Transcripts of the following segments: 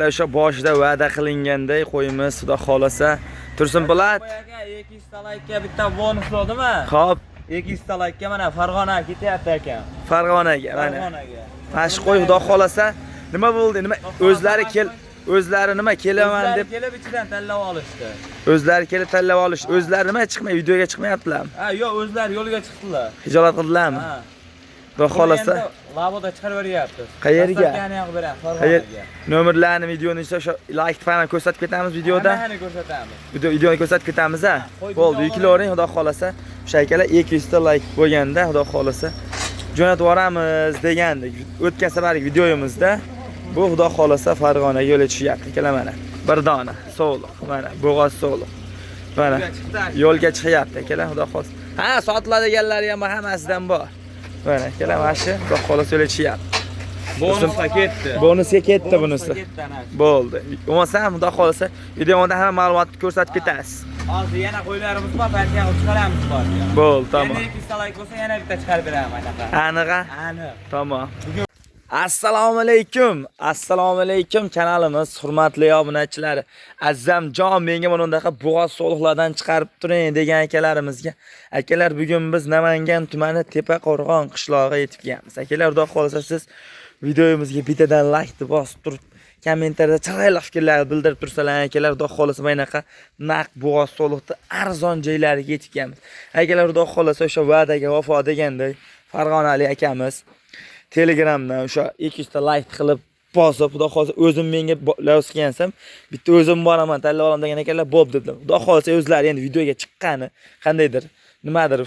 O'sha boshida va'da qilinganday qo'yimiz, xudo xolasa. Tursun Po'lat. 200 talikka bitta bonus bo'ldimi? Xo'p, 200 talikka mana Farg'onaga ketyapti ekan. Farg'onaga mana. Farg'onaga. Mana shu qo'y xudo xolasa. Nima bo'ldi? Nima o'zlari nima kelaman deb kelib ichidan tanlab olishdi. o'zlari kelib tanlab olish. O'zlari nima chiqmay videoga chiqmayaptilarmi? Ha, yo'q, o'zlari yo'lga chiqdilar. Hijolat qildilarmi? Ha. Xudo xolasa. Lavoda chiqarib beryapti. Qayerga? Farg'onaga. Nomerlarni videoni esa like falan ko'rsatib ketamiz videoda. Hammani ko'rsatamiz. Videoni ko'rsatib ketamiz a. Bo'ldi, yuklaring xudo xolasa. O'sha akalar 200 ta like bo'lganda xudo xolasa jo'natib yuboramiz degandik. O'tgan safargi videomizda bu xudo xolasa Farg'onaga yo'l tushyapti. Akalar mana bir dona so'liq, mana bo'g'oz so'liq. Mana yo'lga chiqyapti akalar xudo xolasa. Ha, sotiladiganlari ham hammasidan bor. Mana akalar mana shu xudo xolasa yo'l tushyapti. Bonusga ketdi. Bonusga ketdi bunisi. Bo'ldi. Bo'lmasa xudo xolasa videoda hamma ma'lumotni ko'rsatib ketasiz. Hozir yana qo'ylarimiz bor, partiya qilib chiqaramiz bor. Bo'ldi, tamom. Yana 200 like bo'lsa yana bitta chiqarib beraman anaqa. Aniq-a? Aniq. Tamom. Assalomu alaykum. Assalomu alaykum kanalimiz hurmatli obunachilari. Azamjon menga mana bundaqa bo'g'oz so'liqlardan chiqarib turing degan akalarimizga. Akalar bugun biz Namangan tumani Tepaqo'rg'on qishlog'iga yetib kelamiz. Akalar xudo xolasa siz videomizga bittadan like bosib turib, kommentariyada chiroyli fikrlarni bildirib tursalar, akalar xudo xolasa bunaqa naq bo'g'oz so'liqni arzon joylariga yetib kelamiz. Akalar xudo xolasa o'sha va'daga vafo deganday Farg'onalik akamiz Telegramdan o'sha 200 ta like qilib bosib, xudo xolasa o'zim menga lavz qilgansam, bitta o'zim boraman, tanlab olaman degan ekanlar, bo'p dedim. Xudo xolasa o'zlari endi videoga chiqqani, qandaydir, nimadir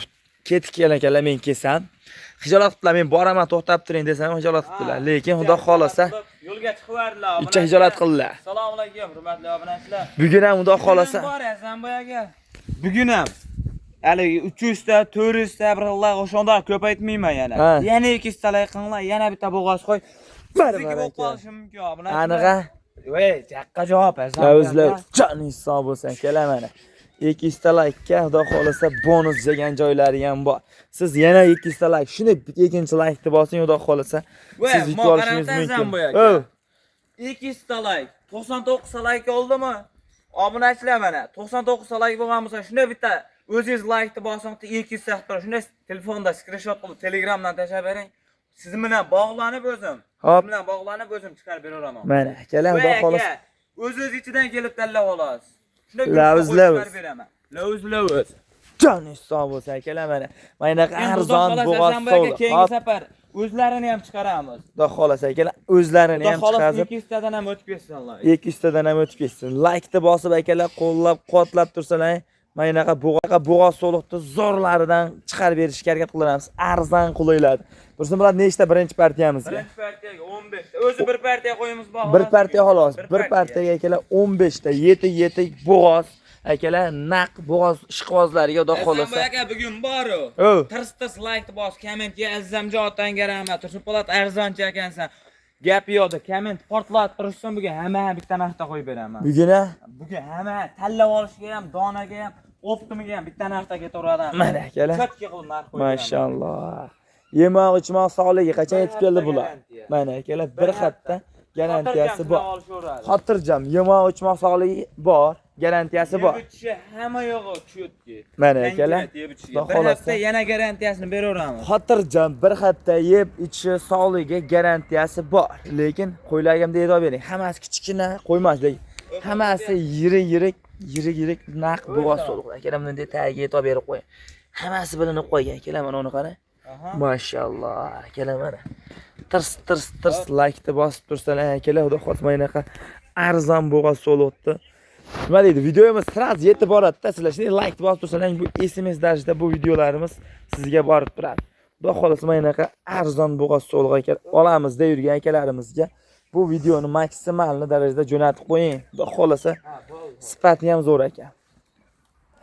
ketib kelgan ekanlar, men kelsam, hijolat qildilar, men boraman, to'xtab turing desam, hijolat qildilar. Lekin xudo xolasa yo'lga chiqvardilar. Icha hijolat qildilar. Assalomu alaykum, hurmatli obunachilar. Bugun ham xudo xolasa. Bugun ham haligi 300 ta, 400 ta birlar o'shanda ko'paytmayman yana. Yana 200 ta qilinglar, yana bitta bo'g'oz qo'y. Baribir qolishi mumkin obunachilar. Aniq-a? Voy, jaqqa javob O'zlar joning hisob bo'lsa, kelar mana. 200 ta like xudo xolasa bonus degan joylari ham bor. Siz yana 200 ta like, shuni ikkinchi like deb bosing xudo xolasa. Siz yutib olishingiz mumkin. 200 ta like, 99 ta like oldimi? Obunachilar mana 99 ta like bo'lgan bo'lsa, shunday bitta o'zingiz like deb bosing, 200 ta shunday telefonda screenshot qilib Telegramdan tashlab bering. Siz bilan bog'lanib o'zim. Siz bilan bog'lanib o'zim chiqarib beraman. Mana, kelar xudo xolasa. O'zingiz ichidan kelib tanlab olasiz. Lavz. Lavz. Jon hisob bo'lsa, kelar mana. Mana arzon bo'g'oz so'liq. Keyingi safar o'zlarini ham chiqaramiz. Xudo xolasa, kelar o'zlarini ham chiqarib 200 tadan ham o'tib ketsinlar. 200 tadan ham o'tib ketsin. Like deb bosib akalar qo'llab tursalar, mana bo'g'oz so'liqni zo'rlaridan chiqarib berishga harakat qilamiz. Arzon qulaylar. Tursun bilan nechta birinchi partiyamizga? Birinchi partiyaga 15 ta. O'zi bir partiya qo'yimiz bor. Bir partiya xolos. Bir partiyaga akalar 15 ta, yetik bo'g'oz. Akalar naq bo'g'oz ishqibozlariga xudo xolasa. Aka bugun bor-u. Tirs like bos, kommentga Azamjondan rahmat. Tursun Po'lat arzonchi ekansan. Gap yo'qda, komment portlatib turishsin, bugun hamma bitta narxda qo'yib beraman. Bugun hamma tanlab olishga ham, donaga ham, optimiga ham bitta narxda ketaveradi. Mana akalar. Katta qilib narx qo'yib beraman. Mashalloh. Yemoq, ichmoq sog'ligiga qachon yetib keldi bular? Mana akalar bir xatda garantiyasi bor. Xotirjam, yemoq, ichmoq sog'ligi bor, garantiyasi bor. Hamma yo'g'i tushdi. Mana akalar. Bir hafta yana garantiyasini beraveramiz. Xotirjam, bir hafta yeb ichishi sog'ligiga garantiyasi bor. Lekin qo'ylarga ham e'tibor bering. Hammasi kichkina qo'ymas, lekin hammasi yirik naq bo'g'oz so'liq. Akalar bunday tagiga e'tibor berib qo'ying. Hammasi bilinib qo'ygan. Akalar mana uni qarang. Mashalloh, akalar mana. Tirs like deb bosib tursalar, akalar xudo xolasa bunaqa arzon bo'g'oz so'liqni. Nima deydi? Videomiz sraz yetib boradi-da. Sizlar shunday like bosib tursalar, bu SMS darajada bu videolarimiz sizga borib turadi. Xudo xolasa bunaqa arzon bo'g'oz so'liq olamizda yurgan akalarimizga bu videoni maksimal darajada jo'natib qo'ying. Xudo xolasa sifati ham zo'r ekan.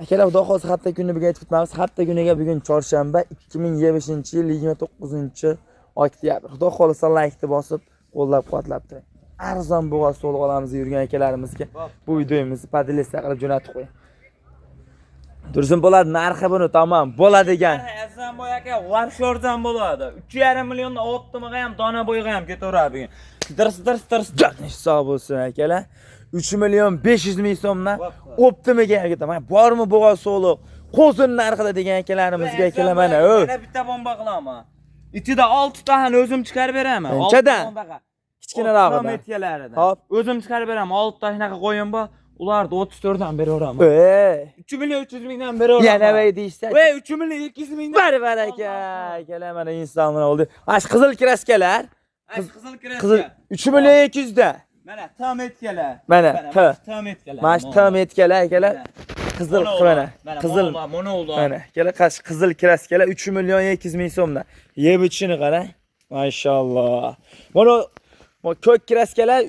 Akalar xudo xolasa hafta kuni bugun aytib o'tamiz. Hafta kuniga bugun chorshanba 2025-yil 29-oktyabr. Xudo xolasa like deb bosib, qo'llab-quvvatlab turing. Arzon bo'g'oz so'liq olamiz yurgan akalarimizga bu videomizni podlistga qilib jo'natib qo'ying. Tursun Po'lat narxi buni tamom bo'ladigan. Azamboy aka, varshordan bo'ladi. 3,5 million optimiga ham, dona bo'yiga ham ketaveradi bugun. Jar hisob bo'lsin akalar. 3 million 500 ming so'mdan Optimaga ketaman. Bormi bo'g'oz so'liq? Qo'zin narxida degan akalarimizga akalar mana. Mana bitta bomba qilaman. Ichida 6 tani o'zim chiqarib beraman. Qanchadan? Kichkinaroqdan. Metkalarida. Hop. O'zim chiqarib beraman. 6 ta shunaqa qo'yim bor. Ularni 34 dan beraveraman. 3 million 300 mingdan beraveraman. Yana vay deysiz. Voy 3 million 200 mingdan. Bar aka. Akalar mana Instagramdan oldi. Ash qizil kraskalar. Qizil kraska. Qizil 3 million 200 da. Mana tam etkalar. Mana tam etkalar. Mash tam etkalar akalar. Qizil mana. Qizil mana oldu. mana. Akalar qizil kraskalar 3 million 200 ming so'mdan. Yeb ichishini qarang. Mashalloh. Mana ko'k kraskalar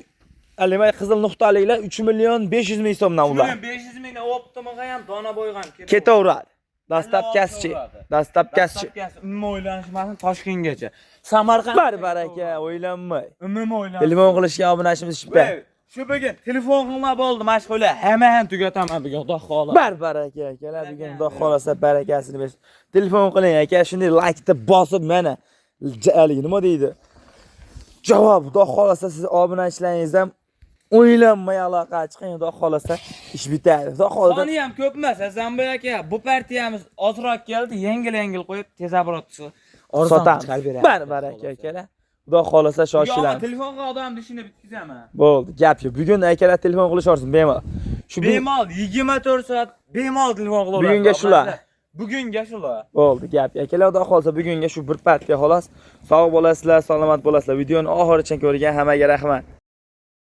alimay qizil nuqtaliklar 3 million 500 ming so'mdan ular. 500 mingdan Optimaga ham dona bo'ygan. Ketaveradi. Dastlabkasi. Dastlabkasi. Umuman o'ylanishmasin Toshkentgacha. Samarqand Baraka o'ylanmay. umuman o'ylan. Telefon qilishga obunachimiz shippa. Shu bugun telefon qilmab bo'ldi mashg'ula. Hamma tugataman bugun xudo xohlasa. Baraka akalar bugun xudo xohlasa barakasini bersin. Telefon qiling aka, shunday like-ni bosib mana nima deydi? Javob xudo xohlasa siz obunachilaringiz ham o'ylanmay aloqa chiqing, xudo xohlasa ish bitadi. Xudo xohlasa. Soni ham ko'p emas, Zamboy aka. Bu partiyamiz ozroq keldi, yengil qo'yib tez abrotni arzon chiqarib beradi. Baraka akalar. Xudo xohlasa shoshilang. Telefonga odamni ishini bitkazaman. Bo'ldi, gap yo'q. Bugun akalar telefon qilisharsiz bemalol. Shu bemalol 24 soat bemalol telefon qilaveradi. Bugunga shular. Bugunga shular. Bo'ldi, gap. Akalar xudo xohlasa bugunga shu bir partiya xolos. Sog' bo'lasizlar, salomat bo'lasizlar. Videoni oxirigacha ko'rgan hammaga rahmat.